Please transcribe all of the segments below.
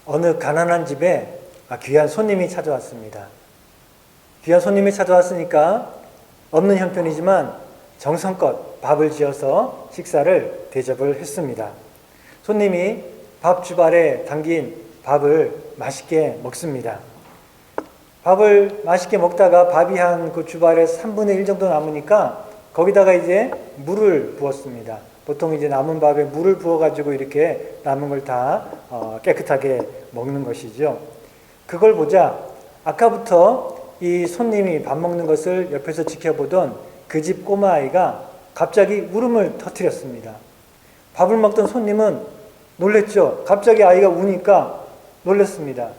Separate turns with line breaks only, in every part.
어느 가난한 집에 귀한 손님이 찾아왔습니다. 귀한 손님이 찾아왔으니까 없는 형편이지만 정성껏 밥을 지어서 식사를 대접을 했습니다. 손님이 밥 주발에 담긴 밥을 맛있게 먹습니다. 밥을 맛있게 먹다가 밥이 한 그 주발에 3분의 1 정도 남으니까 거기다가 이제 물을 부었습니다. 보통 이제 남은 밥에 물을 부어가지고 이렇게 남은 걸 다 깨끗하게 먹는 것이죠. 그걸 보자 아까부터 이 손님이 밥 먹는 것을 옆에서 지켜보던 그 집 꼬마아이가 갑자기 울음을 터뜨렸습니다. 밥을 먹던 손님은 놀랬죠. 갑자기 아이가 우니까 놀랐습니다.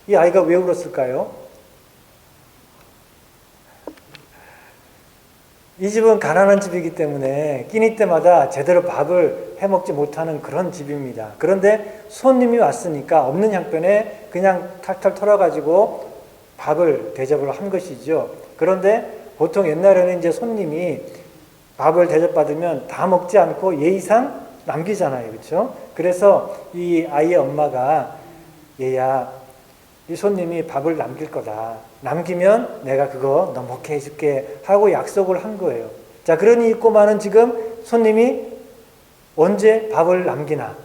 이 아이가 왜 울었을까요? 이 집은 가난한 집이기 때문에 끼니 때마다 제대로 밥을 해먹지 못하는 그런 집입니다. 그런데 손님이 왔으니까 없는 형편에 그냥 탈탈 털어가지고 밥을 대접을 한 것이죠. 그런데 보통 옛날에는 이제 손님이 밥을 대접받으면 다 먹지 않고 예의상 남기잖아요. 그렇죠? 그래서 이 아이의 엄마가 얘야, 이 손님이 밥을 남길 거다. 남기면 내가 그거 너 먹게 해줄게 하고 약속을 한 거예요. 자, 그러니 이 꼬마는 지금 손님이 언제 밥을 남기나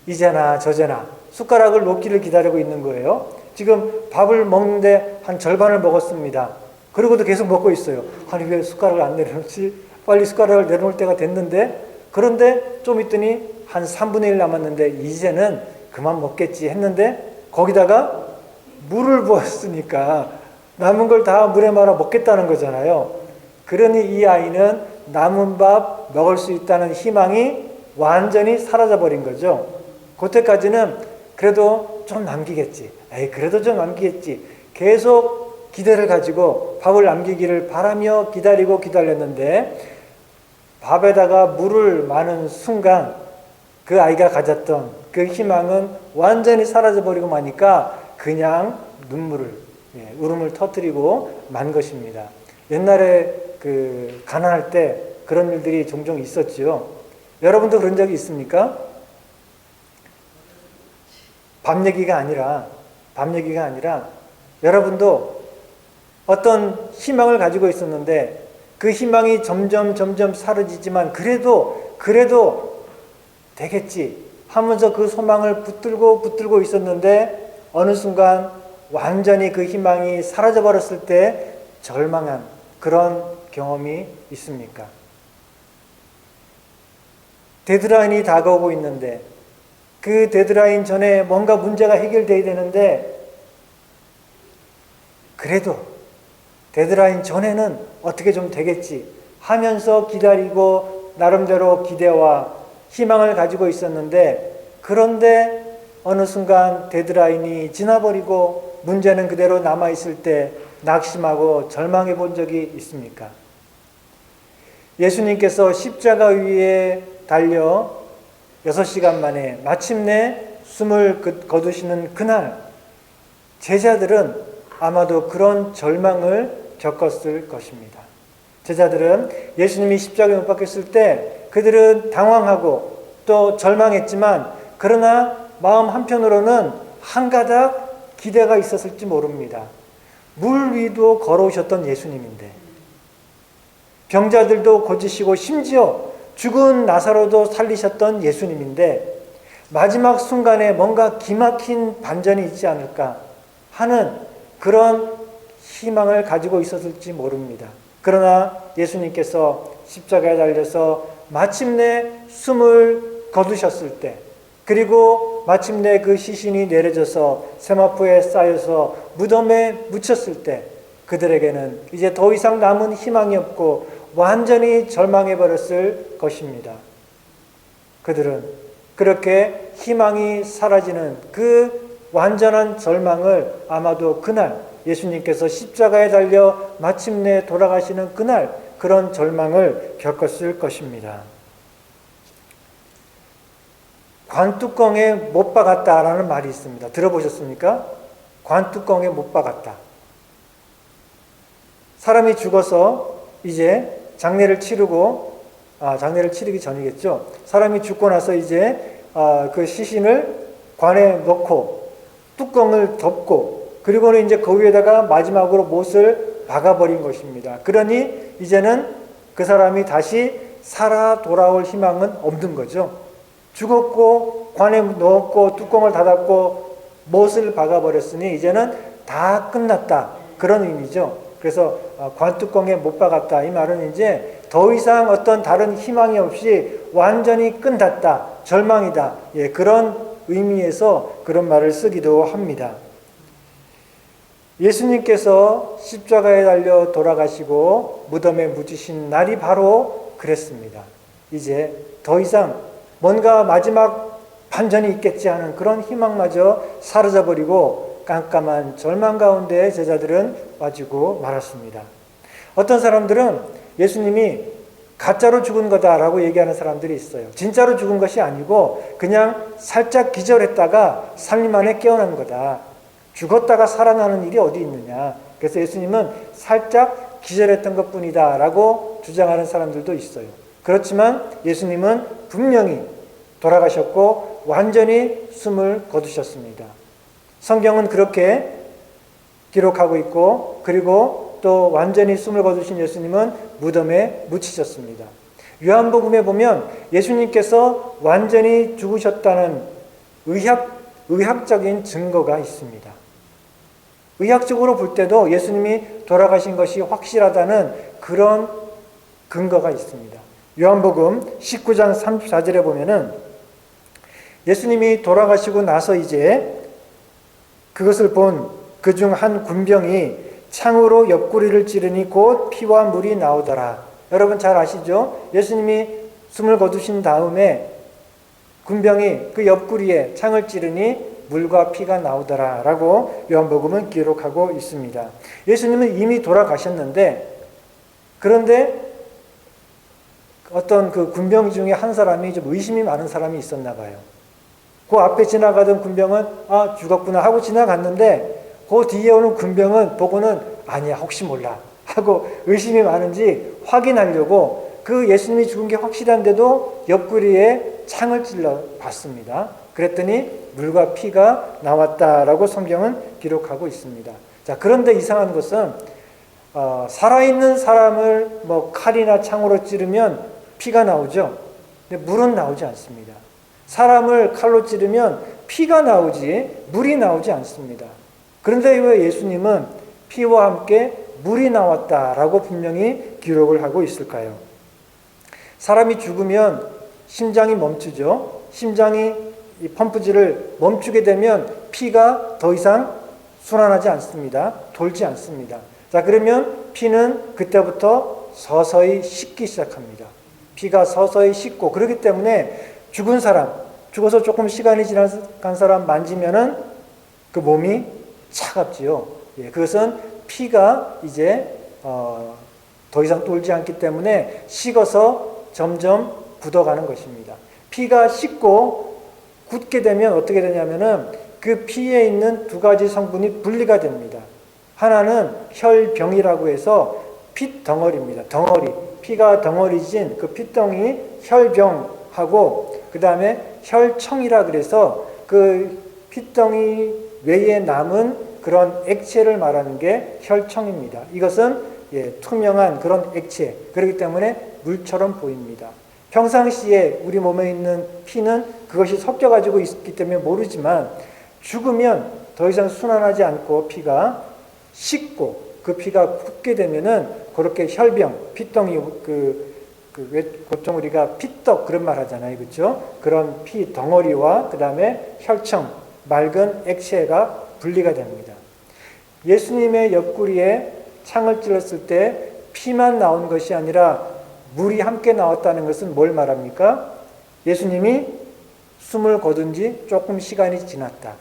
이제나 저제나 숟가락을 놓기를 기다리고 있는 거예요. 지금 밥을 먹는데 한 절반을 먹었습니다. 그러고도 계속 먹고 있어요. 아니 왜 숟가락을 안 내려놓지? 빨리 숟가락을 내려놓을 때가 됐는데, 그런데 좀 있더니 한 3분의 1 남았는데 이제는 그만 먹겠지 했는데 거기다가 물을 부었으니까 남은 걸 다 물에 말아 먹겠다는 거잖아요. 그러니 이 아이는 남은 밥 먹을 수 있다는 희망이 완전히 사라져버린 거죠. 그때까지는 그래도 좀 남기겠지. 그래도 좀 남기겠지. 계속 기대를 가지고 밥을 남기기를 바라며 기다렸는데 밥에다가 물을 마는 순간 그 아이가 가졌던 그 희망은 완전히 사라져버리고 마니까 그냥 눈물을, 울음을 터뜨리고 만 것입니다. 옛날에 그 가난할 때 그런 일들이 종종 있었지요. 여러분도 그런 적이 있습니까? 밥 얘기가 아니라 여러분도 어떤 희망을 가지고 있었는데 그 희망이 점점 사라지지만 그래도 되겠지 하면서 그 소망을 붙들고 있었는데 어느 순간 완전히 그 희망이 사라져 버렸을 때 절망한 그런 경험이 있습니까? 데드라인이 다가오고 있는데 그 데드라인 전에 뭔가 문제가 해결돼야 되는데 그래도 데드라인 전에는 어떻게 좀 되겠지 하면서 기다리고 나름대로 기대와 희망을 가지고 있었는데, 그런데 어느 순간 데드라인이 지나버리고 문제는 그대로 남아있을 때 낙심하고 절망해 본 적이 있습니까? 예수님께서 십자가 위에 달려 6시간 만에 마침내 숨을 거두시는 그날 제자들은 아마도 그런 절망을 겪었을 것입니다. 제자들은 예수님이 십자가에 못 박혔을 때 그들은 당황하고 또 절망했지만 그러나 마음 한편으로는 한가닥 기대가 있었을지 모릅니다. 물 위도 걸어오셨던 예수님인데 병자들도 고치시고 심지어 죽은 나사로도 살리셨던 예수님인데 마지막 순간에 뭔가 기막힌 반전이 있지 않을까 하는 그런 희망을 가지고 있었을지 모릅니다. 그러나 예수님께서 십자가에 달려서 마침내 숨을 거두셨을 때, 그리고 마침내 그 시신이 내려져서 세마포에 쌓여서 무덤에 묻혔을 때 그들에게는 이제 더 이상 남은 희망이 없고 완전히 절망해버렸을 것입니다. 그들은 그렇게 희망이 사라지는 그 완전한 절망을 아마도 그날 예수님께서 십자가에 달려 마침내 돌아가시는 그날 그런 절망을 겪었을 것입니다. 관뚜껑에 못 박았다라는 말이 있습니다. 들어보셨습니까? 관뚜껑에 못 박았다. 사람이 죽어서 이제 장례를 치르기 전이겠죠. 사람이 죽고 나서 이제 그 시신을 관에 넣고 뚜껑을 덮고 그리고는 이제 그 위에다가 마지막으로 못을 박아버린 것입니다. 그러니 이제는 그 사람이 다시 살아 돌아올 희망은 없는 거죠. 죽었고 관에 넣었고 뚜껑을 닫았고 못을 박아버렸으니 이제는 다 끝났다. 그런 의미죠. 그래서 관뚜껑에 못 박았다. 이 말은 이제 더 이상 어떤 다른 희망이 없이 완전히 끝났다. 절망이다. 예, 그런 의미에서 그런 말을 쓰기도 합니다. 예수님께서 십자가에 달려 돌아가시고 무덤에 묻히신 날이 바로 그랬습니다. 이제 더 이상 뭔가 마지막 반전이 있겠지 하는 그런 희망마저 사라져버리고 깜깜한 절망 가운데 제자들은 빠지고 말았습니다. 어떤 사람들은 예수님이 가짜로 죽은 거다라고 얘기하는 사람들이 있어요. 진짜로 죽은 것이 아니고 그냥 살짝 기절했다가 3일 만에 깨어난 거다. 죽었다가 살아나는 일이 어디 있느냐. 그래서 예수님은 살짝 기절했던 것뿐이다 라고 주장하는 사람들도 있어요. 그렇지만 예수님은 분명히 돌아가셨고 완전히 숨을 거두셨습니다. 성경은 그렇게 기록하고 있고 그리고 또 완전히 숨을 거두신 예수님은 무덤에 묻히셨습니다. 요한복음에 보면 예수님께서 완전히 죽으셨다는 의학적인 증거가 있습니다. 의학적으로 볼 때도 예수님이 돌아가신 것이 확실하다는 그런 근거가 있습니다. 요한복음 19장 34절에 보면은 예수님이 돌아가시고 나서 이제 그것을 본 그 중 한 군병이 창으로 옆구리를 찌르니 곧 피와 물이 나오더라. 여러분 잘 아시죠? 예수님이 숨을 거두신 다음에 군병이 그 옆구리에 창을 찌르니 물과 피가 나오더라 라고 요한복음은 기록하고 있습니다. 예수님은 이미 돌아가셨는데 그런데 어떤 그 군병 중에 한 사람이 좀 의심이 많은 사람이 있었나 봐요. 그 앞에 지나가던 군병은 죽었구나 하고 지나갔는데 그 뒤에 오는 군병은 보고는 아니야 혹시 몰라 하고 의심이 많은지 확인하려고 그 예수님이 죽은 게 확실한데도 옆구리에 창을 찔러 봤습니다. 그랬더니 물과 피가 나왔다라고 성경은 기록하고 있습니다. 자, 그런데 이상한 것은 살아있는 사람을 칼이나 창으로 찌르면 피가 나오죠. 근데 물은 나오지 않습니다. 사람을 칼로 찌르면 피가 나오지 물이 나오지 않습니다. 그런데 왜 예수님은 피와 함께 물이 나왔다라고 분명히 기록을 하고 있을까요? 사람이 죽으면 심장이 멈추죠. 심장이 이 펌프질을 멈추게 되면 피가 더 이상 순환하지 않습니다. 돌지 않습니다. 자, 그러면 피는 그때부터 서서히 식기 시작합니다. 피가 서서히 식고 그렇기 때문에 죽은 사람, 죽어서 조금 시간이 지난 사람 만지면은 그 몸이 차갑지요. 예, 그것은 피가 이제 더 이상 돌지 않기 때문에 식어서 점점 굳어가는 것입니다. 피가 식고 굳게 되면 어떻게 되냐면은 그 피에 있는 두 가지 성분이 분리가 됩니다. 하나는 혈병이라고 해서 핏덩어리입니다. 덩어리. 피가 덩어리진 그 핏덩이 혈병하고 그 다음에 혈청이라 그래서 그 핏덩이 외에 남은 그런 액체를 말하는 게 혈청입니다. 이것은 투명한 그런 액체. 그렇기 때문에 물처럼 보입니다. 평상시에 우리 몸에 있는 피는 그것이 섞여가지고 있기 때문에 모르지만 죽으면 더 이상 순환하지 않고 피가 식고 그 피가 굳게 되면은 그렇게 혈병, 핏덩이 보통 우리가 피떡 그런 말 하잖아요. 그렇죠? 그런 피 덩어리와 그 다음에 혈청, 맑은 액체가 분리가 됩니다. 예수님의 옆구리에 창을 찔렀을 때 피만 나온 것이 아니라 물이 함께 나왔다는 것은 뭘 말합니까? 예수님이 숨을 거둔 지 조금 시간이 지났다.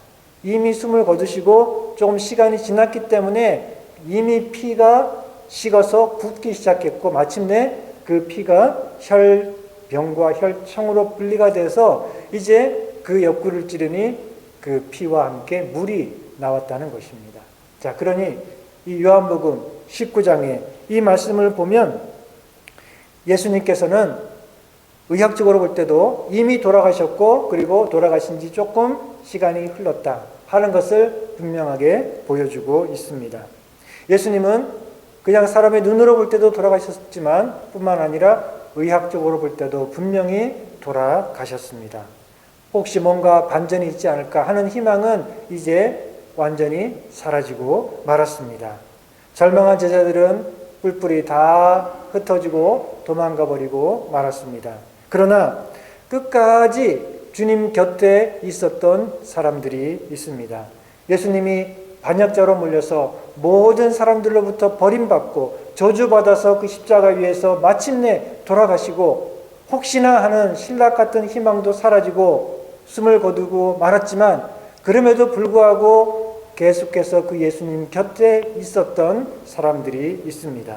이미 숨을 거두시고 조금 시간이 지났기 때문에 이미 피가 식어서 굳기 시작했고 마침내 그 피가 혈병과 혈청으로 분리가 돼서 이제 그 옆구리를 찌르니 그 피와 함께 물이 나왔다는 것입니다. 자, 그러니 이 요한복음 19장에 이 말씀을 보면 예수님께서는 의학적으로 볼 때도 이미 돌아가셨고 그리고 돌아가신 지 조금 시간이 흘렀다 하는 것을 분명하게 보여주고 있습니다. 예수님은 그냥 사람의 눈으로 볼 때도 돌아가셨지만 뿐만 아니라 의학적으로 볼 때도 분명히 돌아가셨습니다. 혹시 뭔가 반전이 있지 않을까 하는 희망은 이제 완전히 사라지고 말았습니다. 절망한 제자들은 뿔뿔이 다 흩어지고 도망가 버리고 말았습니다. 그러나 끝까지 주님 곁에 있었던 사람들이 있습니다. 예수님이 반역자로 몰려서 모든 사람들로부터 버림받고 저주받아서 그 십자가 위에서 마침내 돌아가시고 혹시나 하는 신락 같은 희망도 사라지고 숨을 거두고 말았지만 그럼에도 불구하고 계속해서 그 예수님 곁에 있었던 사람들이 있습니다.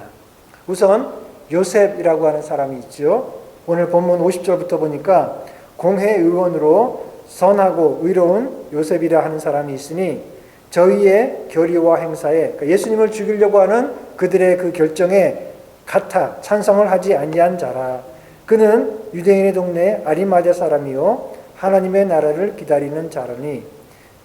우선 요셉이라고 하는 사람이 있죠. 오늘 본문 50절부터 보니까 공회의원으로 선하고 의로운 요셉이라 하는 사람이 있으니 저희의 결의와 행사에, 그러니까 예수님을 죽이려고 하는 그들의 그 결정에 같아 찬성을 하지 아니한 자라. 그는 유대인의 동네 아리마대 사람이요 하나님의 나라를 기다리는 자라니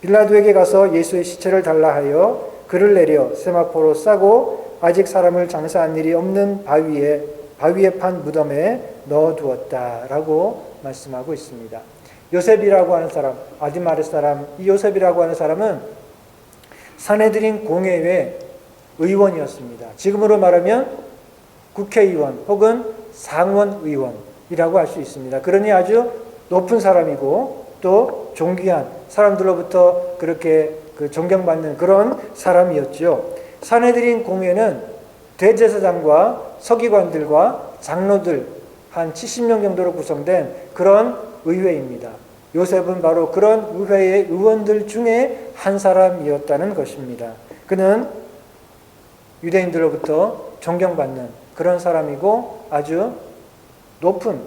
빌라도에게 가서 예수의 시체를 달라 하여 그를 내려 세마포로 싸고 아직 사람을 장사한 일이 없는 바위에 판 무덤에 넣어두었다라고 말씀하고 있습니다. 요셉이라고 하는 사람, 아리마대 사람, 이 요셉이라고 하는 사람은 산헤드린 공회의 의원이었습니다. 지금으로 말하면 국회의원 혹은 상원의원이라고 할 수 있습니다. 그러니 아주 높은 사람이고 또 존귀한 사람들로부터 그렇게 존경받는 그런 사람이었죠. 산헤드린 공회는 대제사장과 서기관들과 장로들 한 70명 정도로 구성된 그런 의회입니다. 요셉은 바로 그런 의회의 의원들 중에 한 사람이었다는 것입니다. 그는 유대인들로부터 존경받는 그런 사람이고 아주 높은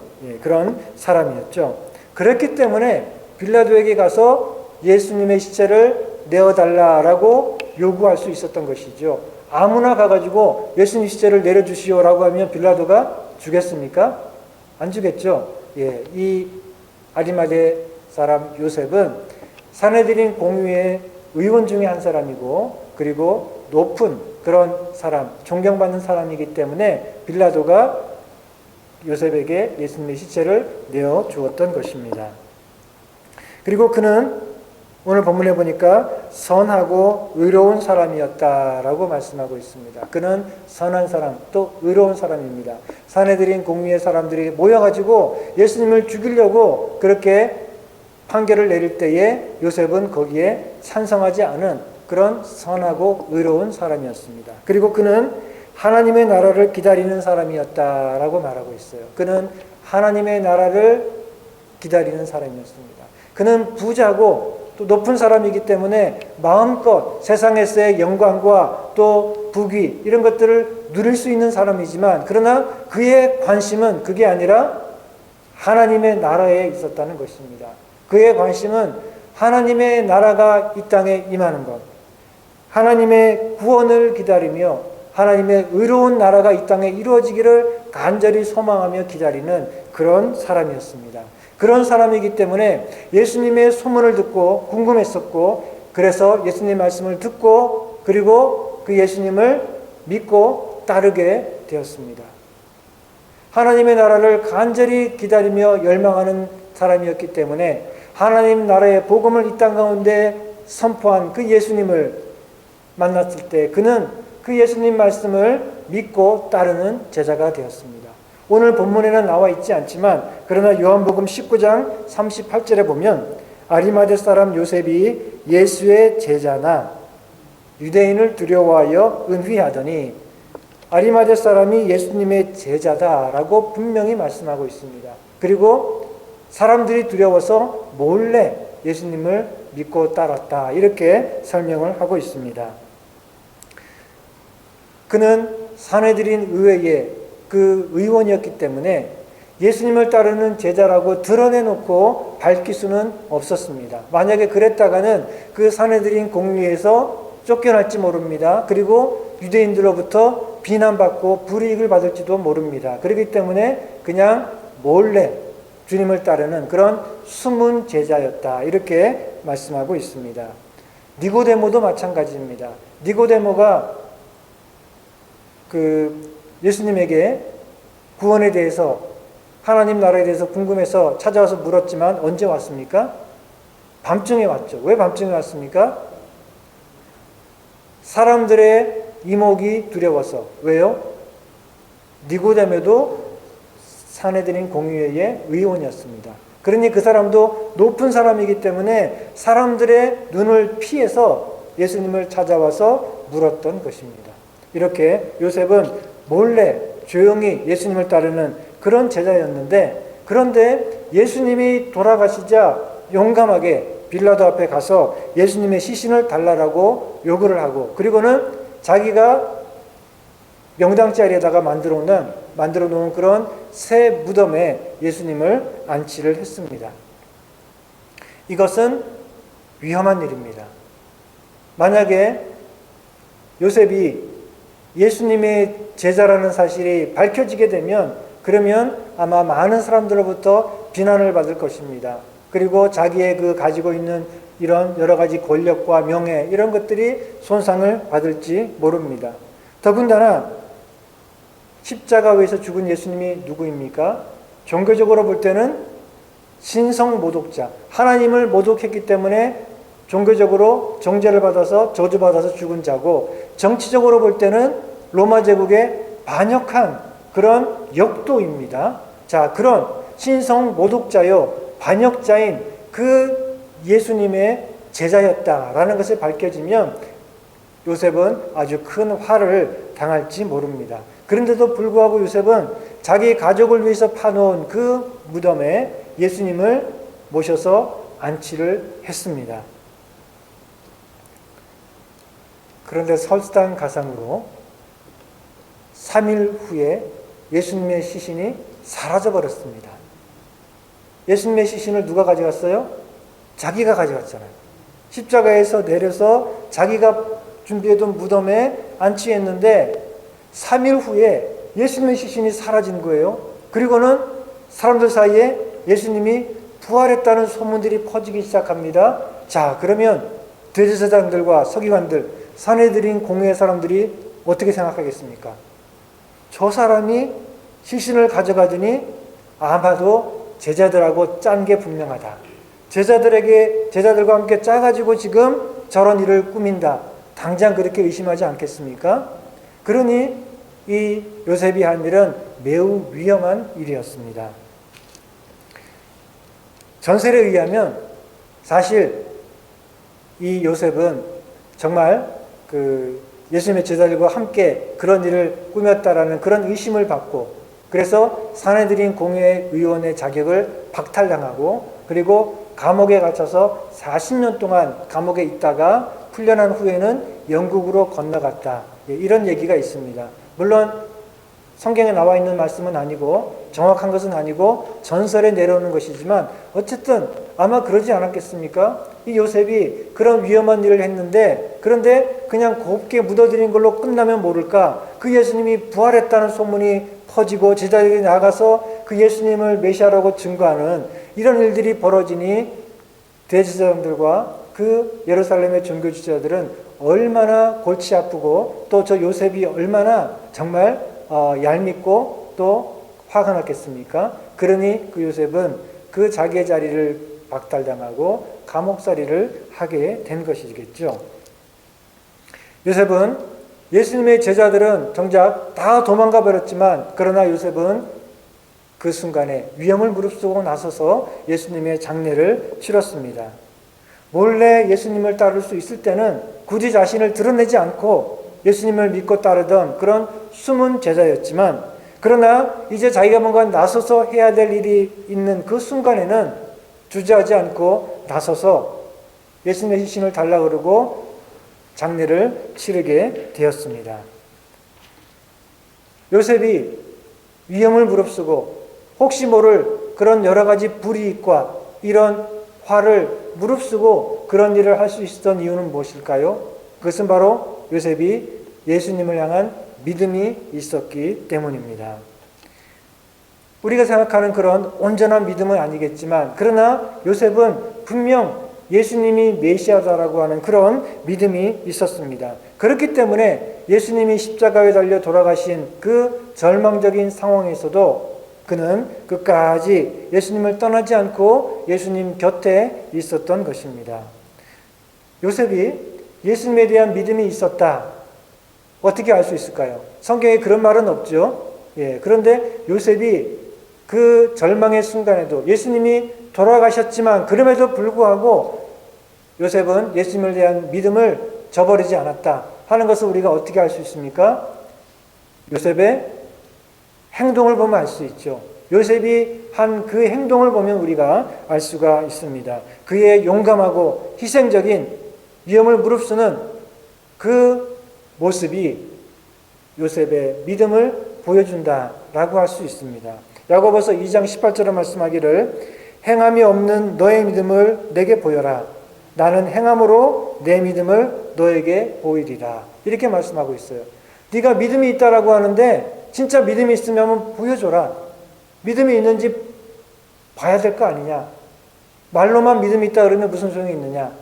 그런 사람이었죠. 그렇기 때문에 빌라도에게 가서 예수님의 시체를 내어달라라고 요구할 수 있었던 것이죠. 아무나 가가지고 예수님 시체를 내려주시오라고 하면 빌라도가 주겠습니까? 안 주겠죠. 이 아리마대 사람 요셉은 산헤드린 공회의 의원 중에 한 사람이고 그리고 높은 그런 사람, 존경받는 사람이기 때문에 빌라도가 요셉에게 예수님의 시체를 내어 주었던 것입니다. 그리고 그는 오늘 본문에 보니까 선하고 의로운 사람이었다라고 말씀하고 있습니다. 그는 선한 사람, 또 의로운 사람입니다. 산헤드린 공회의 사람들이 모여가지고 예수님을 죽이려고 그렇게 판결을 내릴 때에 요셉은 거기에 찬성하지 않은 그런 선하고 의로운 사람이었습니다. 그리고 그는 하나님의 나라를 기다리는 사람이었다라고 말하고 있어요. 그는 하나님의 나라를 기다리는 사람이었습니다. 그는 부자고 또 높은 사람이기 때문에 마음껏 세상에서의 영광과 또 부귀 이런 것들을 누릴 수 있는 사람이지만 그러나 그의 관심은 그게 아니라 하나님의 나라에 있었다는 것입니다. 그의 관심은 하나님의 나라가 이 땅에 임하는 것, 하나님의 구원을 기다리며 하나님의 의로운 나라가 이 땅에 이루어지기를 간절히 소망하며 기다리는 그런 사람이었습니다. 그런 사람이기 때문에 예수님의 소문을 듣고 궁금했었고 그래서 예수님 말씀을 듣고 그리고 그 예수님을 믿고 따르게 되었습니다. 하나님의 나라를 간절히 기다리며 열망하는 사람이었기 때문에 하나님 나라의 복음을 이 땅 가운데 선포한 그 예수님을 만났을 때 그는 그 예수님 말씀을 믿고 따르는 제자가 되었습니다. 오늘 본문에는 나와 있지 않지만 그러나 요한복음 19장 38절에 보면 아리마대 사람 요셉이 예수의 제자나 유대인을 두려워하여 은휘하더니 아리마대 사람이 예수님의 제자다라고 분명히 말씀하고 있습니다. 그리고 사람들이 두려워서 몰래 예수님을 믿고 따랐다 이렇게 설명을 하고 있습니다. 그는 산헤드린 의회의 그 의원이었기 때문에 예수님을 따르는 제자라고 드러내놓고 밝힐 수는 없었습니다. 만약에 그랬다가는 그 산헤드린 공회에서 쫓겨날지 모릅니다. 그리고 유대인들로부터 비난받고 불이익을 받을지도 모릅니다. 그렇기 때문에 그냥 몰래 주님을 따르는 그런 숨은 제자였다. 이렇게 말씀하고 있습니다. 니고데모도 마찬가지입니다. 니고데모가 예수님에게 구원에 대해서, 하나님 나라에 대해서 궁금해서 찾아와서 물었지만 언제 왔습니까? 밤중에 왔죠. 왜 밤중에 왔습니까? 사람들의 이목이 두려워서. 왜요? 니고데모도 산헤드린 공의회의 의원이었습니다. 그러니 그 사람도 높은 사람이기 때문에 사람들의 눈을 피해서 예수님을 찾아와서 물었던 것입니다. 이렇게 요셉은 몰래 조용히 예수님을 따르는 그런 제자였는데, 그런데 예수님이 돌아가시자 용감하게 빌라도 앞에 가서 예수님의 시신을 달라라고 요구를 하고, 그리고는 자기가 명당자리에다가 만들어 놓은 그런 새 무덤에 예수님을 안치를 했습니다. 이것은 위험한 일입니다. 만약에 요셉이 예수님의 제자라는 사실이 밝혀지게 되면, 그러면 아마 많은 사람들로부터 비난을 받을 것입니다. 그리고 자기의 가지고 있는 이런 여러 가지 권력과 명예, 이런 것들이 손상을 받을지 모릅니다. 더군다나 십자가에서 죽은 예수님이 누구입니까? 종교적으로 볼 때는 신성 모독자, 하나님을 모독했기 때문에 종교적으로 정죄를 받아서 저주받아서 죽은 자고, 정치적으로 볼 때는 로마 제국에 반역한 그런 역도입니다. 자, 그런 신성 모독자요 반역자인 그 예수님의 제자였다라는 것이 밝혀지면 요셉은 아주 큰 화를 당할지 모릅니다. 그런데도 불구하고 요셉은 자기 가족을 위해서 파놓은 그 무덤에 예수님을 모셔서 안치를 했습니다. 그런데 설상가상으로 3일 후에 예수님의 시신이 사라져 버렸습니다. 예수님의 시신을 누가 가져갔어요? 자기가 가져갔잖아요. 십자가에서 내려서 자기가 준비해둔 무덤에 안치했는데 3일 후에 예수님의 시신이 사라진 거예요. 그리고는 사람들 사이에 예수님이 부활했다는 소문들이 퍼지기 시작합니다. 자, 그러면 대제사장들과 서기관들, 산헤드린 공회의 사람들이 어떻게 생각하겠습니까? 저 사람이 시신을 가져가더니 아마도 제자들하고 짠 게 분명하다. 제자들과 함께 짜가지고 지금 저런 일을 꾸민다. 당장 그렇게 의심하지 않겠습니까? 그러니 이 요셉이 한 일은 매우 위험한 일이었습니다. 전설에 의하면 사실 이 요셉은 정말 예수님의 제자들과 함께 그런 일을 꾸몄다라는 그런 의심을 받고, 그래서 산헤드린 공회 의원의 자격을 박탈당하고, 그리고 감옥에 갇혀서 40년 동안 감옥에 있다가 풀려난 후에는 영국으로 건너갔다. 이런 얘기가 있습니다. 물론 성경에 나와 있는 말씀은 아니고 정확한 것은 아니고 전설에 내려오는 것이지만, 어쨌든 아마 그러지 않았겠습니까? 이 요셉이 그런 위험한 일을 했는데, 그런데 그냥 곱게 묻어들인 걸로 끝나면 모를까? 그 예수님이 부활했다는 소문이 퍼지고 제자들이 나가서 그 예수님을 메시아라고 증거하는 이런 일들이 벌어지니 대제사장들과 그 예루살렘의 종교 지도자들은 얼마나 골치 아프고, 또 저 요셉이 얼마나 정말 얄밉고 또 화가 났겠습니까? 그러니 그 요셉은 그 자기의 자리를 박탈당하고 감옥살이를 하게 된 것이겠죠. 요셉은, 예수님의 제자들은 정작 다 도망가 버렸지만, 그러나 요셉은 그 순간에 위험을 무릅쓰고 나서서 예수님의 장례를 치렀습니다. 몰래 예수님을 따를 수 있을 때는 굳이 자신을 드러내지 않고 예수님을 믿고 따르던 그런 숨은 제자였지만, 그러나 이제 자기가 뭔가 나서서 해야 될 일이 있는 그 순간에는 주저하지 않고 나서서 예수님의 시신을 달라고 그러고 장례를 치르게 되었습니다. 요셉이 위험을 무릅쓰고 혹시 모를 그런 여러 가지 불이익과 이런 화를 무릅쓰고 그런 일을 할 수 있었던 이유는 무엇일까요? 그것은 바로 요셉이 예수님을 향한 믿음이 있었기 때문입니다. 우리가 생각하는 그런 온전한 믿음은 아니겠지만, 그러나 요셉은 분명 예수님이 메시아다라고 하는 그런 믿음이 있었습니다. 그렇기 때문에 예수님이 십자가에 달려 돌아가신 그 절망적인 상황에서도 그는 끝까지 예수님을 떠나지 않고 예수님 곁에 있었던 것입니다. 요셉이 예수님에 대한 믿음이 있었다. 어떻게 알 수 있을까요? 성경에 그런 말은 없죠. 그런데 요셉이 그 절망의 순간에도 예수님이 돌아가셨지만 그럼에도 불구하고 요셉은 예수님에 대한 믿음을 저버리지 않았다 하는 것을 우리가 어떻게 알 수 있습니까? 요셉의 행동을 보면 알 수 있죠. 요셉이 한 그 행동을 보면 우리가 알 수가 있습니다. 그의 용감하고 희생적인 위험을 무릅쓰는 그 모습이 요셉의 믿음을 보여준다라고 할 수 있습니다. 야고보서 2장 18절에 말씀하기를 행함이 없는 너의 믿음을 내게 보여라. 나는 행함으로 내 믿음을 너에게 보이리라. 이렇게 말씀하고 있어요. 네가 믿음이 있다라고 하는데 진짜 믿음이 있으면 한번 보여줘라. 믿음이 있는지 봐야 될 거 아니냐. 말로만 믿음이 있다 그러면 무슨 소용이 있느냐.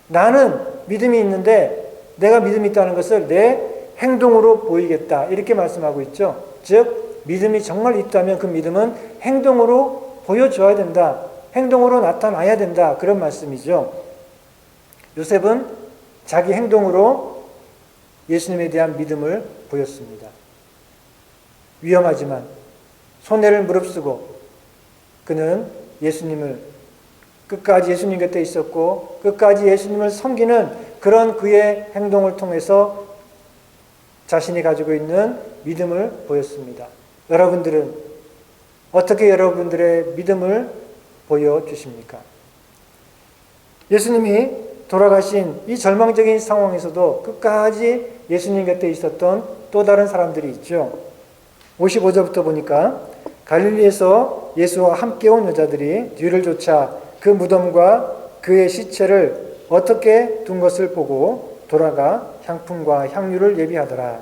나는 믿음이 있는데 내가 믿음이 있다는 것을 내 행동으로 보이겠다. 이렇게 말씀하고 있죠. 즉 믿음이 정말 있다면 그 믿음은 행동으로 보여줘야 된다. 행동으로 나타나야 된다. 그런 말씀이죠. 요셉은 자기 행동으로 예수님에 대한 믿음을 보였습니다. 위험하지만 손해를 무릅쓰고 그는 예수님을 끝까지 예수님 곁에 있었고 끝까지 예수님을 섬기는 그런 그의 행동을 통해서 자신이 가지고 있는 믿음을 보였습니다. 여러분들은 어떻게 여러분들의 믿음을 보여주십니까? 예수님이 돌아가신 이 절망적인 상황에서도 끝까지 예수님 곁에 있었던 또 다른 사람들이 있죠. 55절부터 보니까 갈릴리에서 예수와 함께 온 여자들이 뒤를 쫓아 그 무덤과 그의 시체를 어떻게 둔 것을 보고 돌아가 향품과 향유를 예비하더라.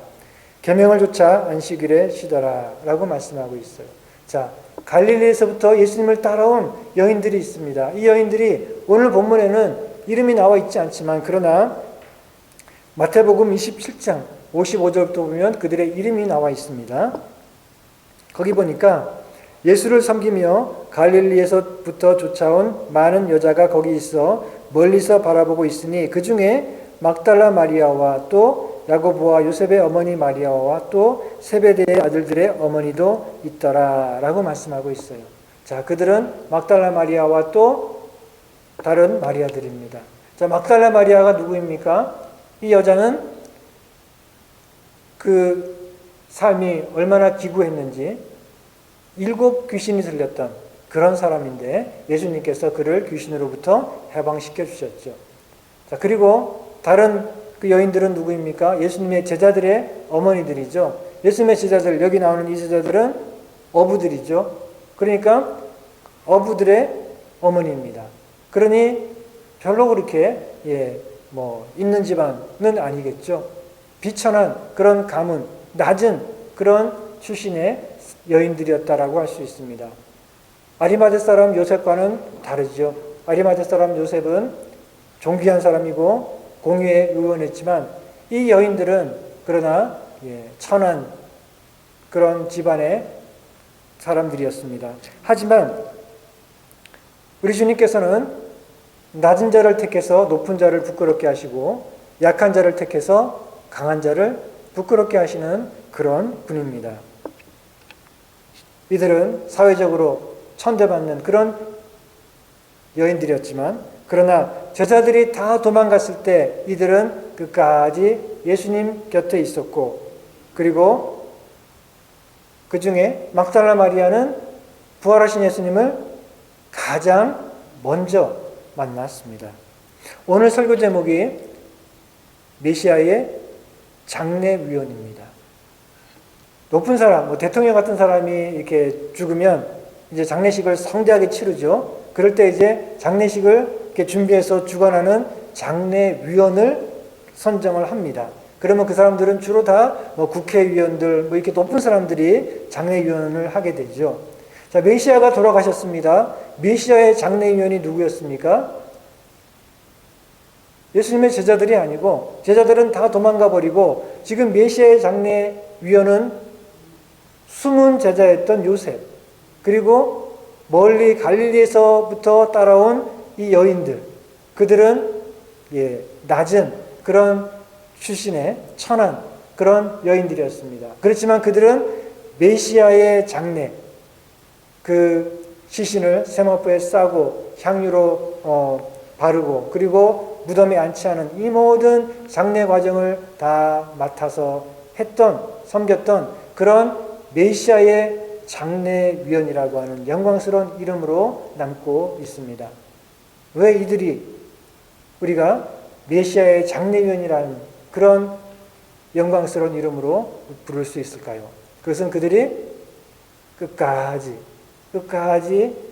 계명을 좇아 안식일에 쉬더라 라고 말씀하고 있어요. 자, 갈릴리에서부터 예수님을 따라온 여인들이 있습니다. 이 여인들이 오늘 본문에는 이름이 나와 있지 않지만 그러나 마태복음 27장 55절부터 보면 그들의 이름이 나와 있습니다. 거기 보니까 예수를 섬기며 갈릴리에서부터 쫓아온 많은 여자가 거기 있어 멀리서 바라보고 있으니 그 중에 막달라 마리아와 또 야고보와 요셉의 어머니 마리아와 또 세베대의 아들들의 어머니도 있더라 라고 말씀하고 있어요. 자, 그들은 막달라 마리아와 또 다른 마리아들입니다. 자, 막달라 마리아가 누구입니까? 이 여자는 그 삶이 얼마나 기구했는지 7 귀신이 들렸던 그런 사람인데 예수님께서 그를 귀신으로부터 해방시켜 주셨죠. 자, 그리고 다른 그 여인들은 누구입니까? 예수님의 제자들의 어머니들이죠. 예수님의 제자들, 여기 나오는 이 제자들은 어부들이죠. 그러니까 어부들의 어머니입니다. 그러니 별로 그렇게 있는 집안은 아니겠죠. 비천한 그런 가문, 낮은 그런 출신의 여인들이었다라고 할 수 있습니다. 아리마대 사람 요셉과는 다르죠. 아리마대 사람 요셉은 존귀한 사람이고 공의에 의원했지만 이 여인들은 그러나 천한 그런 집안의 사람들이었습니다. 하지만 우리 주님께서는 낮은 자를 택해서 높은 자를 부끄럽게 하시고 약한 자를 택해서 강한 자를 부끄럽게 하시는 그런 분입니다. 이들은 사회적으로 천대받는 그런 여인들이었지만 그러나 제자들이 다 도망갔을 때 이들은 끝까지 예수님 곁에 있었고 그리고 그 중에 막달라 마리아는 부활하신 예수님을 가장 먼저 만났습니다. 오늘 설교 제목이 메시아의 장례위원입니다. 높은 사람, 대통령 같은 사람이 이렇게 죽으면 이제 장례식을 성대하게 치르죠. 그럴 때 이제 장례식을 이렇게 준비해서 주관하는 장례위원을 선정을 합니다. 그러면 그 사람들은 주로 다 국회의원들, 이렇게 높은 사람들이 장례위원을 하게 되죠. 자, 메시아가 돌아가셨습니다. 메시아의 장례위원이 누구였습니까? 예수님의 제자들이 아니고, 제자들은 다 도망가 버리고 지금 메시아의 장례위원은 숨은 제자였던 요셉, 그리고 멀리 갈릴리에서부터 따라온 이 여인들, 그들은 낮은 그런 출신의 천한 그런 여인들이었습니다. 그렇지만 그들은 메시아의 장례, 그 시신을 세마포에 싸고 향유로 바르고 그리고 무덤에 안치하는 이 모든 장례 과정을 다 맡아서 섬겼던 그런 메시아의 장례위원이라고 하는 영광스러운 이름으로 남고 있습니다. 왜 이들이 우리가 메시아의 장례위원이라는 그런 영광스러운 이름으로 부를 수 있을까요? 그것은 그들이 끝까지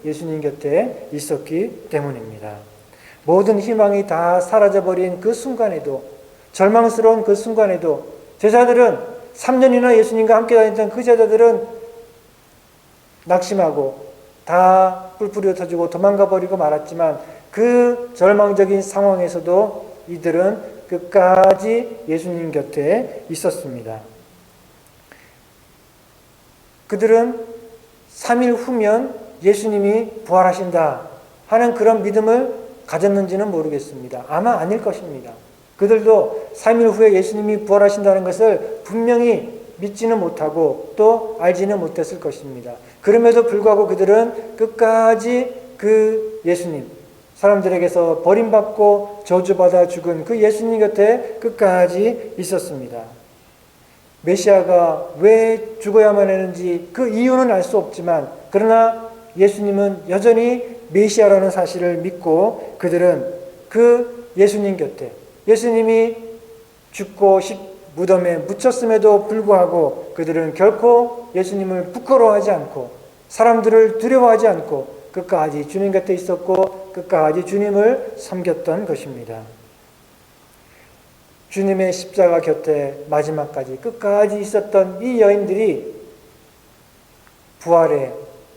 예수님 곁에 있었기 때문입니다. 모든 희망이 다 사라져버린 그 순간에도, 절망스러운 그 순간에도 제자들은 3년이나 예수님과 함께 다녔던 그 제자들은 낙심하고 다 뿔뿔이 흩어지고 도망가 버리고 말았지만 그 절망적인 상황에서도 이들은 끝까지 예수님 곁에 있었습니다. 그들은 3일 후면 예수님이 부활하신다 하는 그런 믿음을 가졌는지는 모르겠습니다. 아마 아닐 것입니다. 그들도 3일 후에 예수님이 부활하신다는 것을 분명히 믿지는 못하고 또 알지는 못했을 것입니다. 그럼에도 불구하고 그들은 끝까지 그 예수님, 사람들에게서 버림받고 저주받아 죽은 그 예수님 곁에 끝까지 있었습니다. 메시아가 왜 죽어야만 했는지 그 이유는 알 수 없지만, 그러나 예수님은 여전히 메시아라는 사실을 믿고 그들은 그 예수님 곁에, 예수님이 죽고 무덤에 묻혔음에도 불구하고 그들은 결코 예수님을 부끄러워하지 않고 사람들을 두려워하지 않고 끝까지 주님 곁에 있었고 끝까지 주님을 섬겼던 것입니다. 주님의 십자가 곁에 마지막까지 끝까지 있었던 이 여인들이 부활의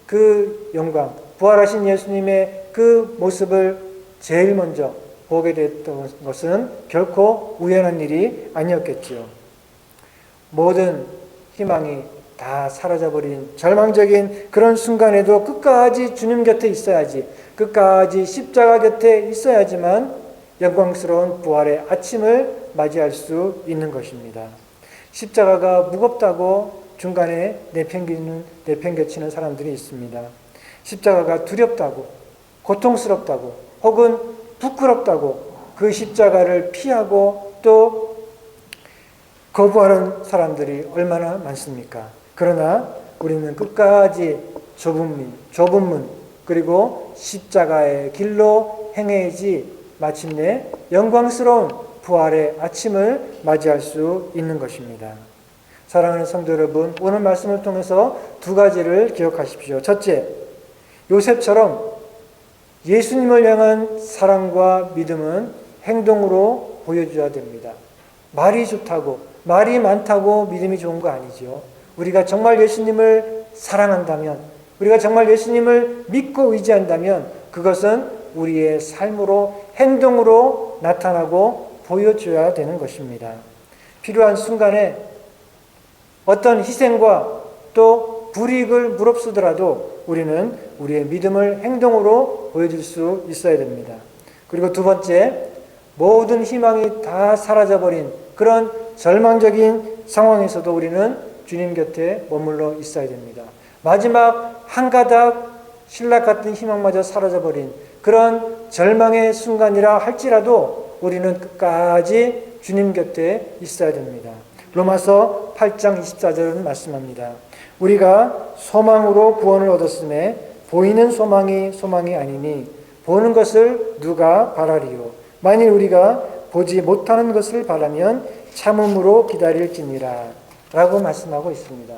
그 영광, 부활하신 예수님의 그 모습을 제일 먼저 보게 됐던 것은 결코 우연한 일이 아니었겠지요. 모든 희망이 다 사라져버린 절망적인 그런 순간에도 끝까지 주님 곁에 있어야지, 끝까지 십자가 곁에 있어야지만 영광스러운 부활의 아침을 맞이할 수 있는 것입니다. 십자가가 무겁다고 중간에 내팽개치는 사람들이 있습니다. 십자가가 두렵다고, 고통스럽다고, 혹은 부끄럽다고 그 십자가를 피하고 또 거부하는 사람들이 얼마나 많습니까? 그러나 우리는 끝까지 좁은 문 그리고 십자가의 길로 행해야지 마침내 영광스러운 부활의 아침을 맞이할 수 있는 것입니다. 사랑하는 성도 여러분, 오늘 말씀을 통해서 두 가지를 기억하십시오. 첫째, 요셉처럼 예수님을 향한 사랑과 믿음은 행동으로 보여줘야 됩니다. 말이 좋다고, 말이 많다고 믿음이 좋은 거 아니죠. 우리가 정말 예수님을 사랑한다면, 우리가 정말 예수님을 믿고 의지한다면 그것은 우리의 삶으로, 행동으로 나타나고 보여줘야 되는 것입니다. 필요한 순간에 어떤 희생과 또 불이익을 무릅쓰더라도 우리는 우리의 믿음을 행동으로 보여줄 수 있어야 됩니다. 그리고 두 번째, 모든 희망이 다 사라져버린 그런 절망적인 상황에서도 우리는 주님 곁에 머물러 있어야 됩니다. 마지막 한 가닥 신락 같은 희망마저 사라져버린 그런 절망의 순간이라 할지라도 우리는 끝까지 주님 곁에 있어야 됩니다. 로마서 8장 24절은 말씀합니다. 우리가 소망으로 구원을 얻었음에 보이는 소망이 아니니 보는 것을 누가 바라리요. 만일 우리가 보지 못하는 것을 바라면 참음으로 기다릴지니라 라고 말씀하고 있습니다.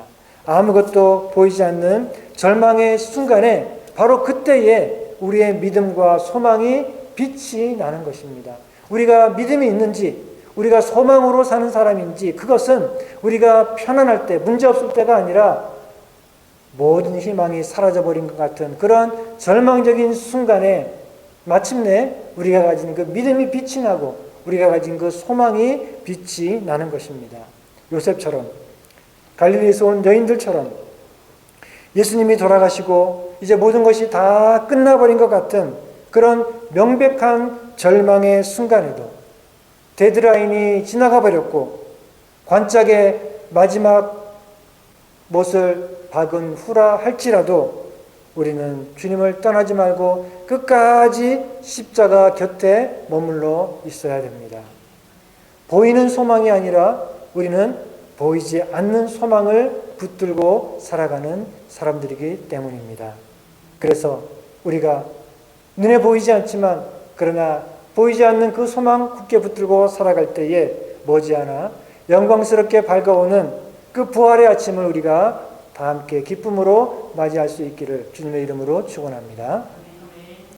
아무것도 보이지 않는 절망의 순간에 바로 그때에 우리의 믿음과 소망이 빛이 나는 것입니다. 우리가 믿음이 있는지, 우리가 소망으로 사는 사람인지, 그것은 우리가 편안할 때, 문제없을 때가 아니라 모든 희망이 사라져버린 것 같은 그런 절망적인 순간에 마침내 우리가 가진 그 믿음이 빛이 나고 우리가 가진 그 소망이 빛이 나는 것입니다. 요셉처럼, 갈릴리에서 온 여인들처럼 예수님이 돌아가시고 이제 모든 것이 다 끝나버린 것 같은 그런 명백한 절망의 순간에도 데드라인이 지나가 버렸고 관짝의 마지막 못을 박은 후라 할지라도 우리는 주님을 떠나지 말고 끝까지 십자가 곁에 머물러 있어야 됩니다. 보이는 소망이 아니라 우리는 보이지 않는 소망을 붙들고 살아가는 사람들이기 때문입니다. 그래서 우리가 눈에 보이지 않지만 그러나 보이지 않는 그 소망 굳게 붙들고 살아갈 때에 머지않아 영광스럽게 밝아오는 그 부활의 아침을 우리가 다 함께 기쁨으로 맞이할 수 있기를 주님의 이름으로 축원합니다.